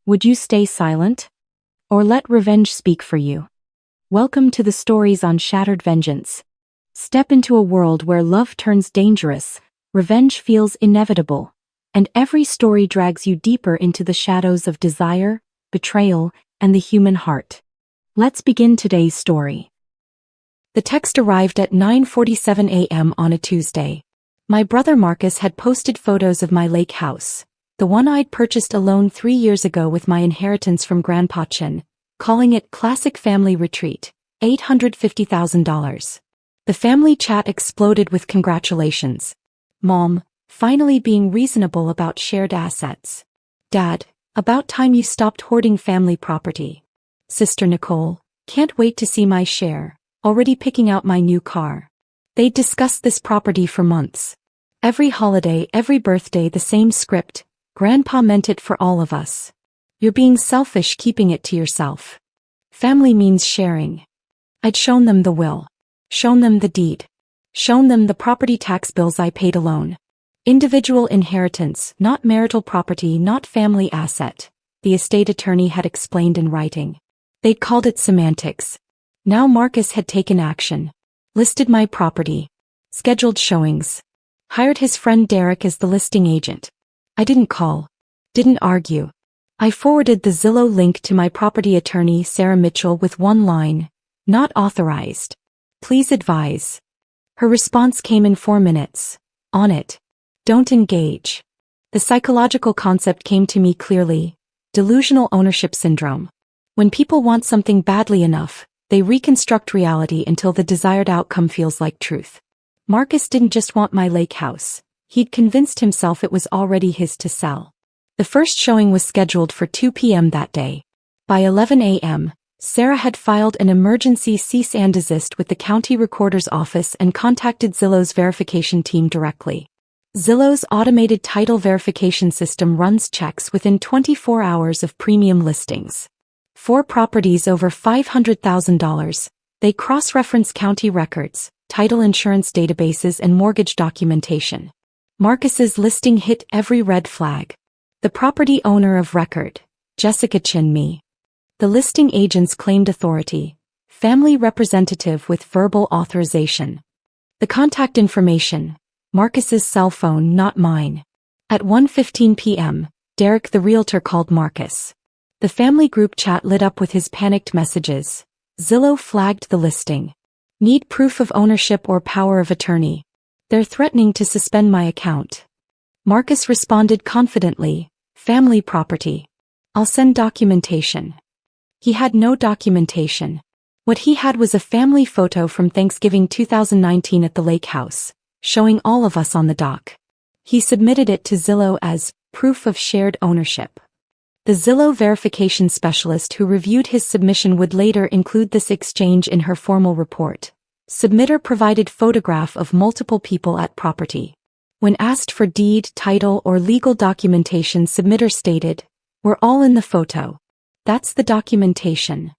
Would you stay silent? Or let revenge speak for you? Welcome to the stories on Shattered Vengeance. Step into a world where love turns dangerous, revenge feels inevitable, and every story drags you deeper into the shadows of desire, betrayal, and the human heart. Let's begin today's story. The text arrived at 9:47 a.m. on a Tuesday. My brother Marcus had posted photos of my lake house, the one I'd purchased alone 3 years ago with my inheritance from Grandpa Chin, calling it Classic Family Retreat, $850,000. The family chat exploded with congratulations. Mom, finally being reasonable about shared assets. Dad, about time you stopped hoarding family property. Sister Nicole, can't wait to see my share, already picking out my new car. They'd discussed this property for months. Every holiday, every birthday, the same script. Grandpa meant it for all of us. You're being selfish keeping it to yourself. Family means sharing. I'd shown them the will. Shown them the deed. Shown them the property tax bills I paid alone. Individual inheritance, not marital property, not family asset, the estate attorney had explained in writing. They'd called it semantics. Now Marcus had taken action. Listed my property. Scheduled showings. Hired his friend Derek as the listing agent. I didn't call. Didn't argue. I forwarded the Zillow link to my property attorney Sarah Mitchell with one line, "Not authorized. Please advise." Her response came in 4 minutes. On it. Don't engage. The psychological concept came to me clearly. Delusional ownership syndrome. When people want something badly enough, they reconstruct reality until the desired outcome feels like truth. Marcus didn't just want my lake house. He'd convinced himself it was already his to sell. The first showing was scheduled for 2 p.m. that day. By 11 a.m., Sarah had filed an emergency cease and desist with the county recorder's office and contacted Zillow's verification team directly. Zillow's automated title verification system runs checks within 24 hours of premium listings. 4 properties over $500,000, they cross-reference county records, title insurance databases and mortgage documentation. Marcus's listing hit every red flag. The property owner of record, Jessica Chin Me. The listing agents claimed authority, family representative with verbal authorization. The contact information, Marcus's cell phone, not mine. At 1:15 p.m., Derek the realtor called Marcus. The family group chat lit up with his panicked messages. Zillow flagged the listing. Need proof of ownership or power of attorney. They're threatening to suspend my account. Marcus responded confidently, family property. I'll send documentation. He had no documentation. What he had was a family photo from Thanksgiving 2019 at the lake house, showing all of us on the dock. He submitted it to Zillow as proof of shared ownership. The Zillow verification specialist who reviewed his submission would later include this exchange in her formal report. Submitter provided photograph of multiple people at property. When asked for deed, title, or legal documentation, submitter stated, "We're all in the photo. That's the documentation."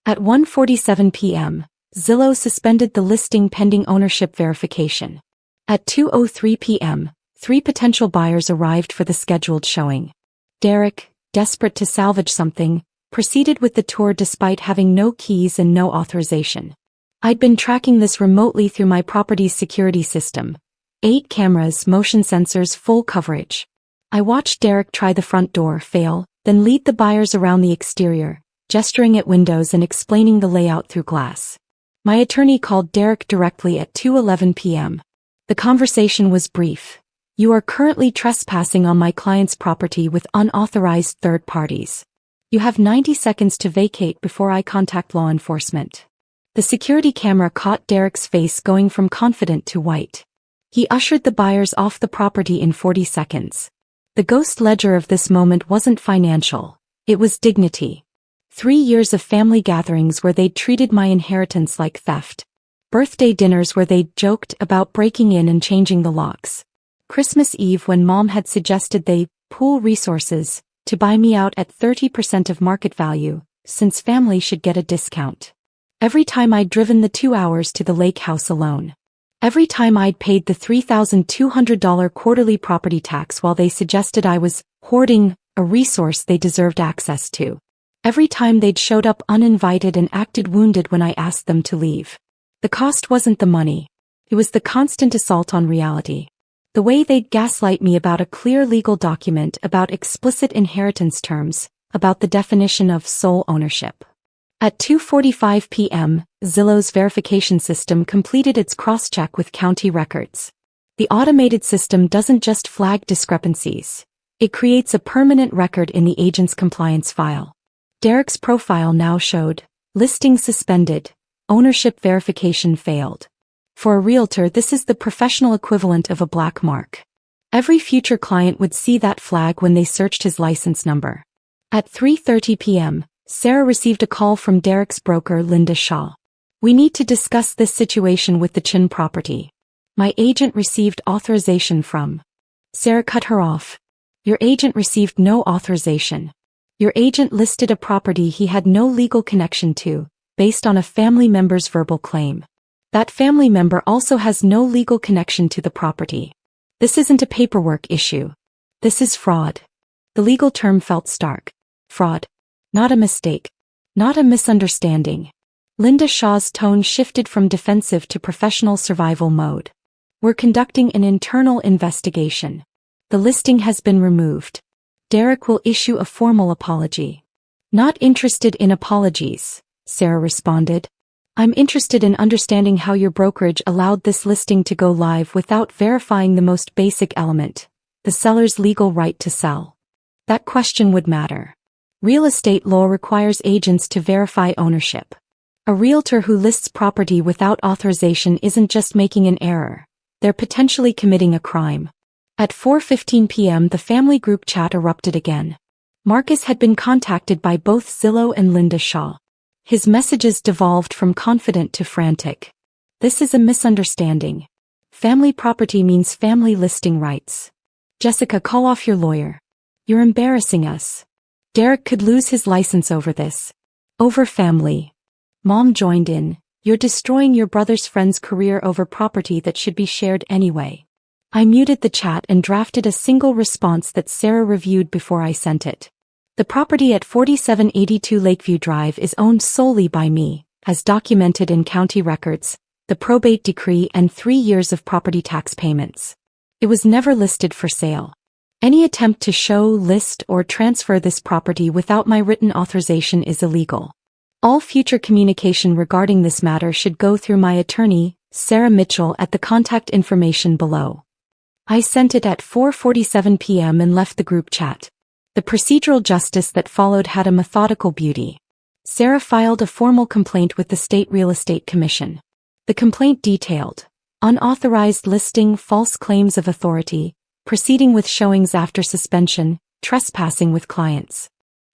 At 1:47 p.m., Zillow suspended the listing pending ownership verification. At 2:03 p.m., 3 potential buyers arrived for the scheduled showing. Derek, desperate to salvage something, proceeded with the tour despite having no keys and no authorization. I'd been tracking this remotely through my property's security system. 8 cameras, motion sensors, full coverage. I watched Derek try the front door, fail, then lead the buyers around the exterior, gesturing at windows and explaining the layout through glass. My attorney called Derek directly at 2:11 p.m. The conversation was brief. "You are currently trespassing on my client's property with unauthorized third parties. You have 90 seconds to vacate before I contact law enforcement." The security camera caught Derek's face going from confident to white. He ushered the buyers off the property in 40 seconds. The ghost ledger of this moment wasn't financial, it was dignity. 3 years of family gatherings where they'd treated my inheritance like theft. Birthday dinners where they'd joked about breaking in and changing the locks. Christmas Eve when Mom had suggested they pool resources to buy me out at 30% of market value, since family should get a discount. Every time I'd driven the 2 hours to the lake house alone. Every time I'd paid the $3,200 quarterly property tax while they suggested I was hoarding a resource they deserved access to. Every time they'd showed up uninvited and acted wounded when I asked them to leave. The cost wasn't the money. It was the constant assault on reality. The way they'd gaslight me about a clear legal document, about explicit inheritance terms, about the definition of sole ownership. At 2:45 p.m., Zillow's verification system completed its cross-check with county records. The automated system doesn't just flag discrepancies. It creates a permanent record in the agent's compliance file. Derek's profile now showed, listing suspended, ownership verification failed. For a realtor, this is the professional equivalent of a black mark. Every future client would see that flag when they searched his license number. At 3:30 p.m., Sarah received a call from Derek's broker, Linda Shaw. "We need to discuss this situation with the Chin property. My agent received authorization from..." Sarah cut her off. "Your agent received no authorization. Your agent listed a property he had no legal connection to, based on a family member's verbal claim. That family member also has no legal connection to the property. This isn't a paperwork issue. This is fraud." The legal term felt stark. Fraud. Not a mistake. Not a misunderstanding. Linda Shaw's tone shifted from defensive to professional survival mode. "We're conducting an internal investigation. The listing has been removed. Derek will issue a formal apology." "Not interested in apologies," Sarah responded. "I'm interested in understanding how your brokerage allowed this listing to go live without verifying the most basic element, the seller's legal right to sell. That question would matter. Real estate law requires agents to verify ownership. A realtor who lists property without authorization isn't just making an error. They're potentially committing a crime." At 4:15 p.m. the family group chat erupted again. Marcus had been contacted by both Zillow and Linda Shaw. His messages devolved from confident to frantic. "This is a misunderstanding. Family property means family listing rights. Jessica, call off your lawyer. You're embarrassing us. Derek could lose his license over this. Over family." Mom joined in. "You're destroying your brother's friend's career over property that should be shared anyway." I muted the chat and drafted a single response that Sarah reviewed before I sent it. "The property at 4782 Lakeview Drive is owned solely by me, as documented in county records, the probate decree and 3 years of property tax payments. It was never listed for sale. Any attempt to show, list, or transfer this property without my written authorization is illegal. All future communication regarding this matter should go through my attorney, Sarah Mitchell, at the contact information below." I sent it at 4:47 p.m. and left the group chat. The procedural justice that followed had a methodical beauty. Sarah filed a formal complaint with the State Real Estate Commission. The complaint detailed unauthorized listing, false claims of authority, proceeding with showings after suspension, trespassing with clients.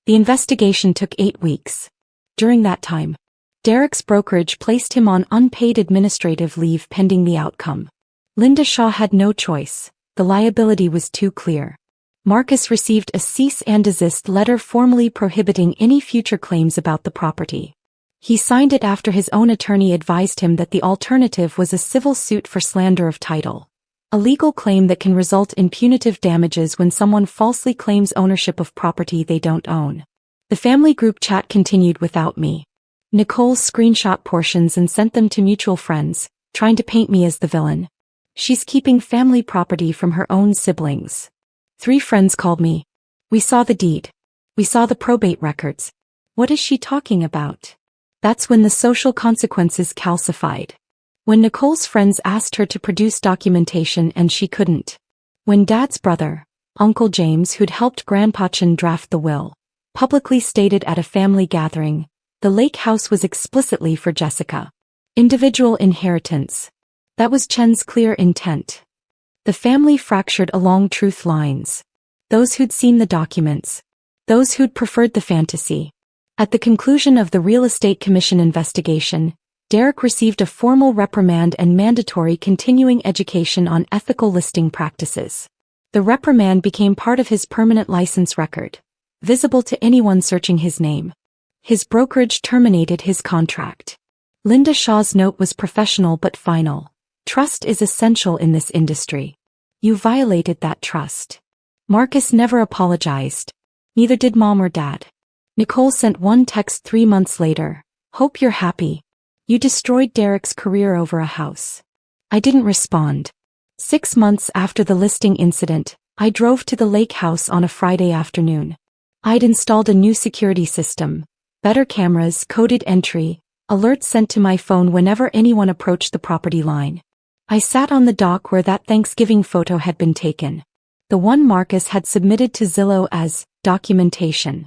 The investigation took 8 weeks. During that time, Derek's brokerage placed him on unpaid administrative leave pending the outcome. Linda Shaw had no choice. The liability was too clear. Marcus received a cease and desist letter formally prohibiting any future claims about the property. He signed it after his own attorney advised him that the alternative was a civil suit for slander of title, a legal claim that can result in punitive damages when someone falsely claims ownership of property they don't own. The family group chat continued without me. Nicole screenshot portions and sent them to mutual friends, trying to paint me as the villain. She's keeping family property from her own siblings. 3 friends called me. "We saw the deed. We saw the probate records. What is she talking about?" That's when the social consequences calcified. When Nicole's friends asked her to produce documentation and she couldn't. When Dad's brother, Uncle James, who'd helped Grandpa Chin draft the will, publicly stated at a family gathering, the lake house was explicitly for Jessica. Individual inheritance. That was Chen's clear intent. The family fractured along truth lines. Those who'd seen the documents. Those who'd preferred the fantasy. At the conclusion of the Real Estate Commission investigation, Derek received a formal reprimand and mandatory continuing education on ethical listing practices. The reprimand became part of his permanent license record, visible to anyone searching his name. His brokerage terminated his contract. Linda Shaw's note was professional but final. "Trust is essential in this industry. You violated that trust." Marcus never apologized. Neither did Mom or Dad. Nicole sent one text 3 months later. Hope you're happy. You destroyed Derek's career over a house. I didn't respond. 6 months after the listing incident, I drove to the lake house on a Friday afternoon. I'd installed a new security system, better cameras, coded entry, alerts sent to my phone whenever anyone approached the property line. I sat on the dock where that Thanksgiving photo had been taken. The one Marcus had submitted to Zillow as documentation.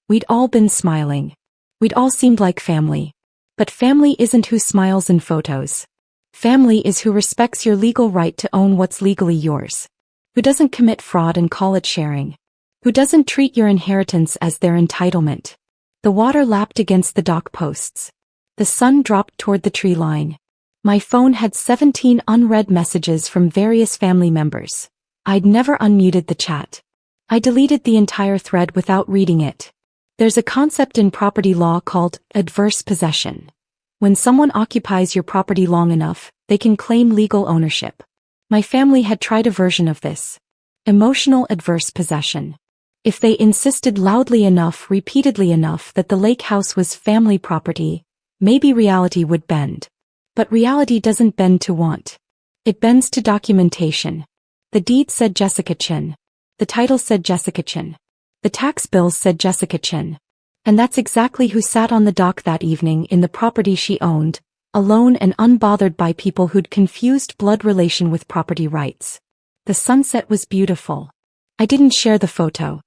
We'd all been smiling. We'd all seemed like family. But family isn't who smiles in photos. Family is who respects your legal right to own what's legally yours. Who doesn't commit fraud and call it sharing. Who doesn't treat your inheritance as their entitlement. The water lapped against the dock posts. The sun dropped toward the tree line. My phone had 17 unread messages from various family members. I'd never unmuted the chat. I deleted the entire thread without reading it. There's a concept in property law called adverse possession. When someone occupies your property long enough, they can claim legal ownership. My family had tried a version of this. Emotional adverse possession. If they insisted loudly enough, repeatedly enough that the lake house was family property, maybe reality would bend. But reality doesn't bend to want. It bends to documentation. The deed said Jessica Chin. The title said Jessica Chin. The tax bills said Jessica Chin. And that's exactly who sat on the dock that evening in the property she owned, alone and unbothered by people who'd confused blood relation with property rights. The sunset was beautiful. I didn't share the photo.